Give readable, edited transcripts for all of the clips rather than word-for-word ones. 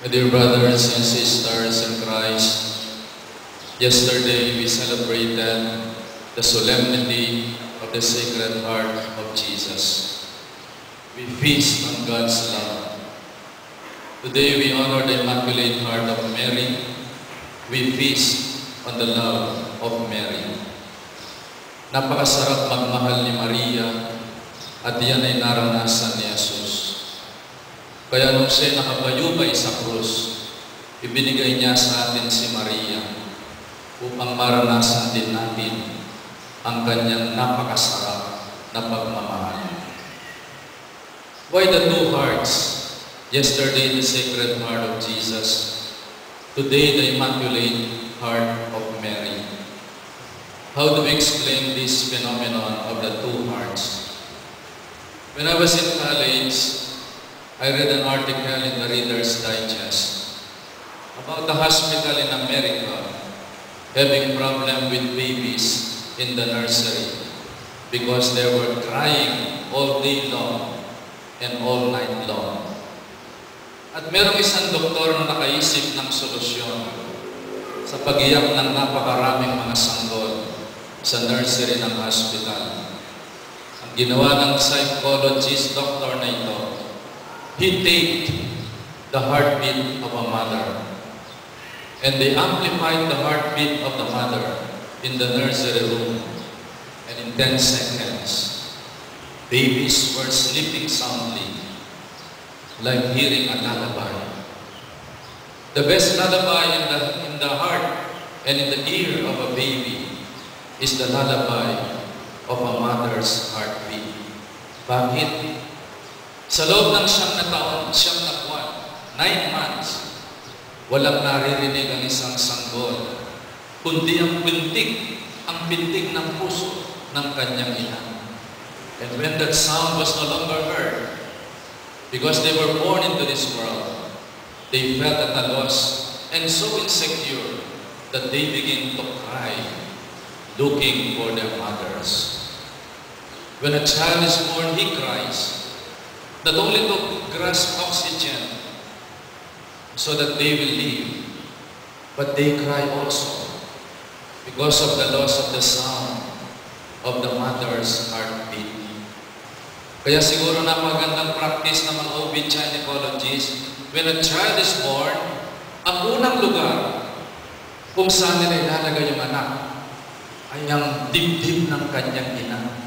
My dear brothers and sisters in Christ, yesterday we celebrated the solemnity of the Sacred Heart of Jesus. We feast on God's love. Today we honor the Immaculate Heart of Mary. We feast on the love of Mary. Napakasarap magmahal ni Maria at yan ay naranasan ni Jesus. Kaya nung siya nakabayubay sa krus, ibinigay niya sa atin si Maria upang maranasan din natin ang kanyang napakasarap na pagmamahal. Why the two hearts? Yesterday, the Sacred Heart of Jesus. Today, the Immaculate Heart of Mary. How do we explain this phenomenon of the two hearts? When I was in college, I read an article in the Reader's Digest about a hospital in America having problem with babies in the nursery because they were crying all day long and all night long. At merong isang doktor na nakaisip ng solusyon sa pag-iyak ng napakaraming mga sanggol sa nursery ng hospital. Ang ginawa ng psychologist doctor na ito, he taped the heartbeat of a mother. And they amplified the heartbeat of the mother in the nursery room. And in 10 seconds, babies were sleeping soundly, like hearing a lullaby. The best lullaby in the heart and in the ear of a baby is the lullaby of a mother's heartbeat. Bakit? Sa loob ng 9 na buwan, 9 months, walang naririnig ang isang sanggol, kundi ang pintig ng puso ng kanyang ina. And when that sound was no longer heard, because they were born into this world, they felt at a loss and so insecure that they began to cry, looking for their mothers. When a child is born, he cries, not only to grasp oxygen so that they will live, but they cry also because of the loss of the sound of the mother's heartbeat. Kaya siguro napagandang practice ng mga OB-gynecologists, when a child is born, ang unang lugar kung saan nila ilalagay yung anak ay ang dibdib ng kanyang ina.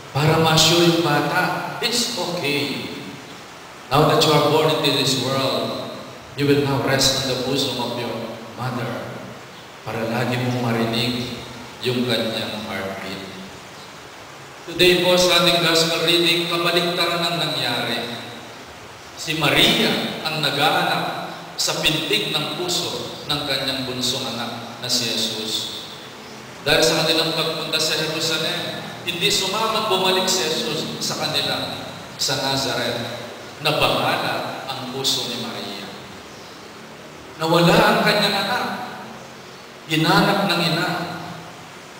Para ma-assure yung bata, it's okay. Now that you are born into this world, you will now rest on the bosom of your mother para lagi mong marinig yung kanyang heartbeat. Today po sa ating gospel reading, kabaliktaran ang nangyari. Si Maria ang naghahanap sa pintig ng puso ng kanyang bunsong anak na si Jesus. Dahil sa kanilang pagpunta sa Jerusalem, hindi sumamang bumalik si Jesus sa kanila sa Nazareth. Nabahala ang puso ni Maria. Nawala ang kanyang anak. Hinanap ng ina.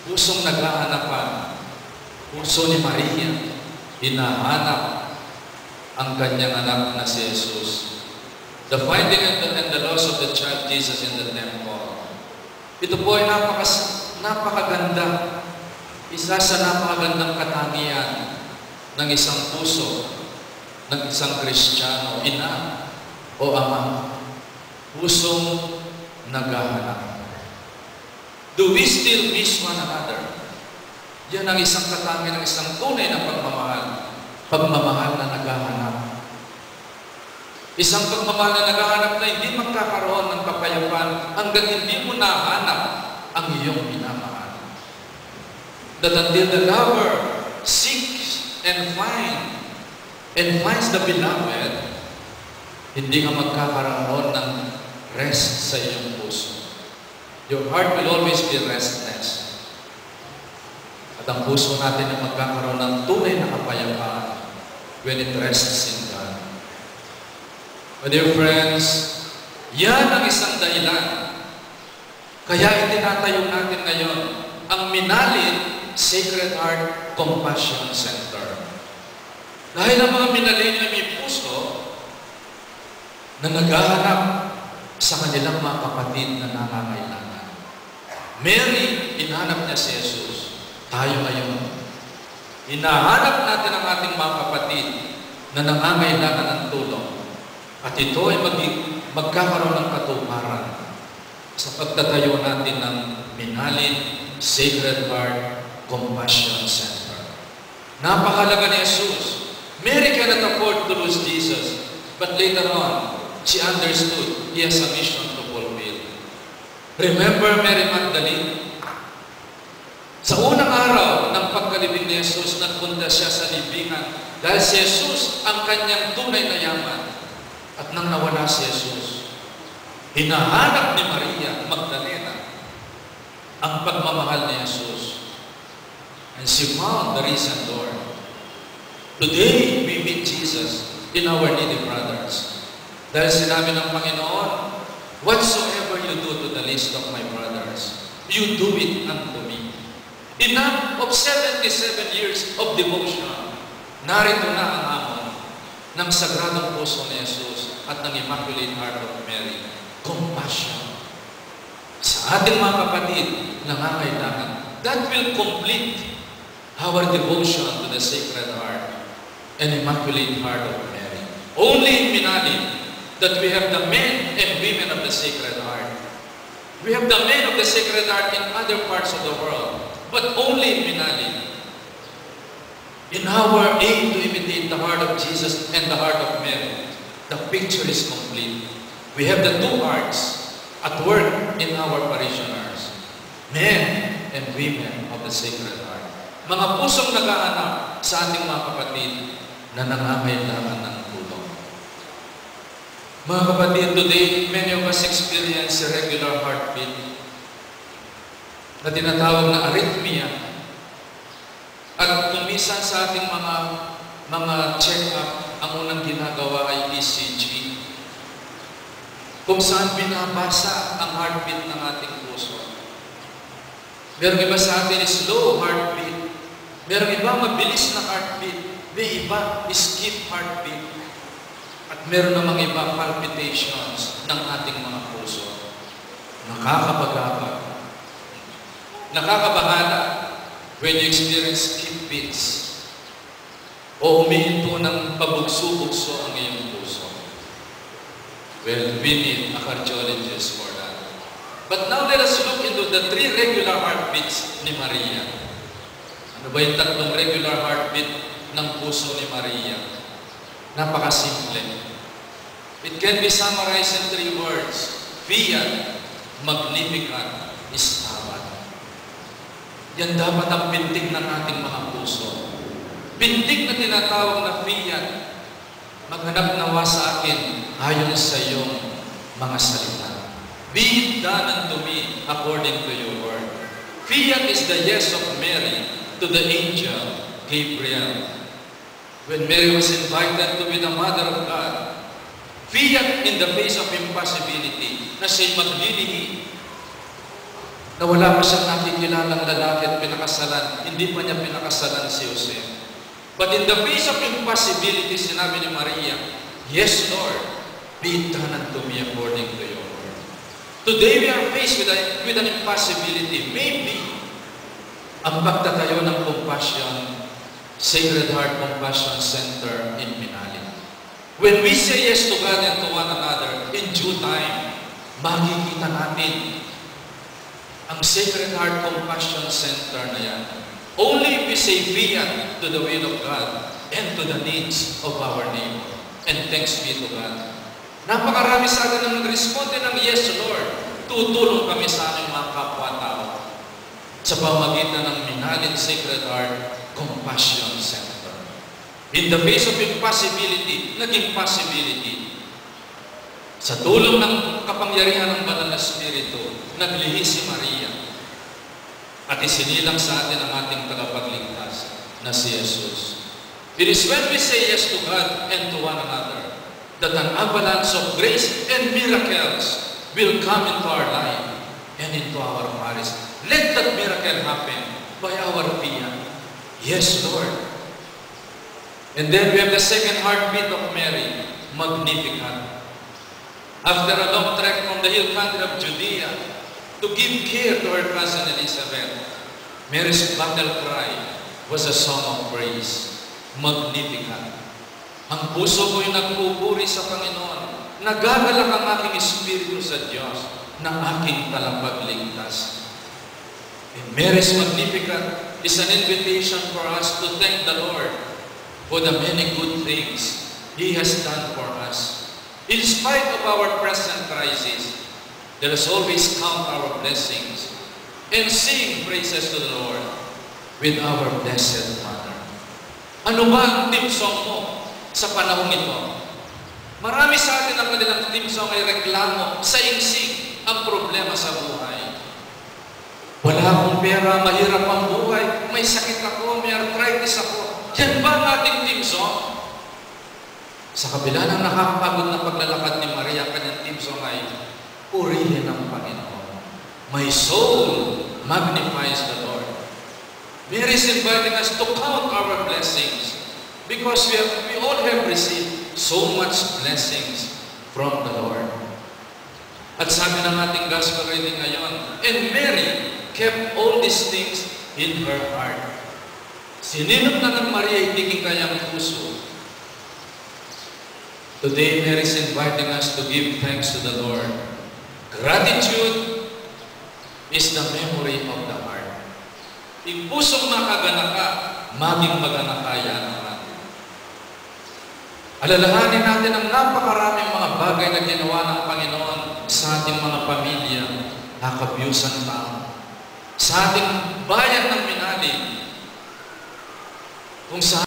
Pusong naghahanapan. Puso ni Maria, hinahanap ang kanyang anak na si Jesus. The finding and the loss of the child Jesus in the temple. Ito po ay napakaganda. Isa sa napakagandang katangian ng isang puso, ng isang Kristiyano, ina o ama. Pusong naghahanap. Do we still miss one another? Yan ang isang katangian ng isang tunay na pagmamahal. Pagmamahal na naghahanap. Isang pagmamahal na naghahanap na hindi magkakaroon ng kapayapaan hanggang hindi mo nahanap ang iyong minamahal. That until the lover seeks and finds the beloved, hindi ka magkakaroon ng rest sa iyong puso. Your heart will always be restless. At ang puso natin ay magkakaroon ng tunay na kapayapaan when it rests in God. My dear friends, yan ang isang dahilan. Kaya itinatayo natin ngayon ang Minalin Sacred Heart Compassion Center. Dahil ang mga minalin na may puso, na naghahanap sa kanilang mga kapatid na nangangailangan. Mary, hinahanap niya si Jesus. Tayo ngayon, hinahanap natin ang ating mga kapatid na nangangailangan ng tulong. At ito ay magkakaroon ng katuparan sa pagtatayo natin ng Minalin Sacred Heart Compassion Center. Napakahalaga ni Jesus. Mary cannot afford to lose Jesus, but later on, she understood he has a mission to fulfill. Remember Mary Magdalene? Sa unang araw ng pagkalibing ni Jesus, nagpunta siya sa libingan dahil si Jesus ang kanyang tunay na yaman. At nang nawala si Jesus, hinahanap ni Maria Magdalena ang pagmamahal ni Jesus. And she found the risen Lord. Today, we meet Jesus in our needy brothers. Dahil sinabi ng Panginoon, whatsoever you do to the least of my brothers, you do it unto me. Enough of 77 years of devotion. Narito na ang amon ng Sagradong Puso ni Jesus at ng Immaculate Heart of Mary. Compassion. Sa ating mga kapatid, nangangailangan. That will complete our devotion to the Sacred Heart and Immaculate Heart of Mary. Only in Minalin that we have the men and women of the Sacred Heart. We have the men of the Sacred Heart in other parts of the world, but only in Minalin. In our aim to imitate the heart of Jesus and the heart of Mary, the picture is complete. We have the two hearts at work in our parishioners, men and women of the Sacred Heart. Mga pusong nag-aanap sa ating mga kapatid na nangangailangan ng tulong. Mga kapatid, today, many of us experience irregular heartbeat na tinatawag na arrhythmia. At kung minsan sa ating mga check-up, ang unang ginagawa ay ECG. Kung saan binabasa ang heartbeat ng ating puso. Merong iba sa atin is slow heartbeat. Merong iba mabilis na heartbeat. May iba skip heartbeat. At meron namang iba palpitations ng ating mga puso. Nakakapagabag. Nakakabahala when you experience skip beats o humihinto ng pabugso-bugso ang iyong puso. Well, we need a cardiologist for that. But now let us look into the 3 regular heartbeats ni Maria. Ano ba yung 3 regular heartbeat ng puso ni Maria? Napakasimple. It can be summarized in 3 words. Fiat, Magnificat, Stabat. Yan dapat ang pintig ng ating mga puso. Pintig na tinatawag na fiat. Maghanap nawa sa akin ayon sa iyong mga salita. Be it done unto me according to your word. Fiat is the yes of Mary to the angel Gabriel. When Mary was invited to be the mother of God, fiat in the face of impossibility na siya'y maglilihi, na wala pa siyang nakikilalang lalaki at pinakasalan, hindi pa niya pinakasalan si Jose. But in the face of impossibility, sinabi ni Maria, yes, Lord, be it done unto me according to your word. Today we are faced with an impossibility. Maybe ang pagtatayo ng Compassion, Sacred Heart Compassion Center in Minalin. When we say yes to God and to one another, in due time, makikita natin ang Sacred Heart Compassion Center na yan. Only if we say fiat to the will of God and to the needs of our neighbor. And thanks be to God. Napakarami sa atin ang nag-responde ng yes, Lord. Tutulong kami sa aming mga kapwa-tao sa pamagitan ng Minalin Sacred Heart Compassion Center. In the face of impossibility, naging possibility. Sa tulong ng kapangyarihan ng Banal na Espiritu, naglihi si Maria at isinilang sa atin ang ating tagapagligtas na si Jesus. It is when we say yes to God and to one another that an avalanche of grace and miracles will come into our life and into our marriage. Let that miracle happen by our fiat. Yes, Lord. And then we have the second heartbeat of Mary, Magnificat. After a long trek from the hill country of Judea to give care to her cousin Elizabeth, Mary's battle cry was a song of praise, Magnificat. Ang puso ko'y nagpupuri sa Panginoon. Nagagalak ang aking espiritu sa Diyos na aking talapagligtas. And Mary's Magnificat is an invitation for us to thank the Lord for the many good things He has done for us. In spite of our present crisis, let us always count our blessings and sing praises to the Lord with our Blessed Mother. Ano ba ang theme song mo sa panahong ito? Marami sa atin ang kanilang theme song ay reklamo, saingsing ang problema sa buhay. Wala akong pera, mahirap ang buhay, may sakit ako, may arthritis ako. Yan ba ang ating theme song? Sa kabila ng nakakapagod na paglalakad ni Maria, kanyang theme song ay purihin ang Panginoon. My soul magnifies the Lord. Mary is inviting us to count our blessings because we all have received so much blessings from the Lord. At sabi ng ating gospel reading ngayon, and Mary kept all these things in her heart. Sininop na ng Maria itiging kanyang puso. Today, Mary is inviting us to give thanks to the Lord. Gratitude is the memory of the heart. Yung pusong nakaganaka, maging maganakaya naman. Alalahanin natin ang napakaraming mga bagay na ginawa ng Panginoon sa ating mga pamilya, nakabyusan tao, sa ating bayan ng Minali, kung saan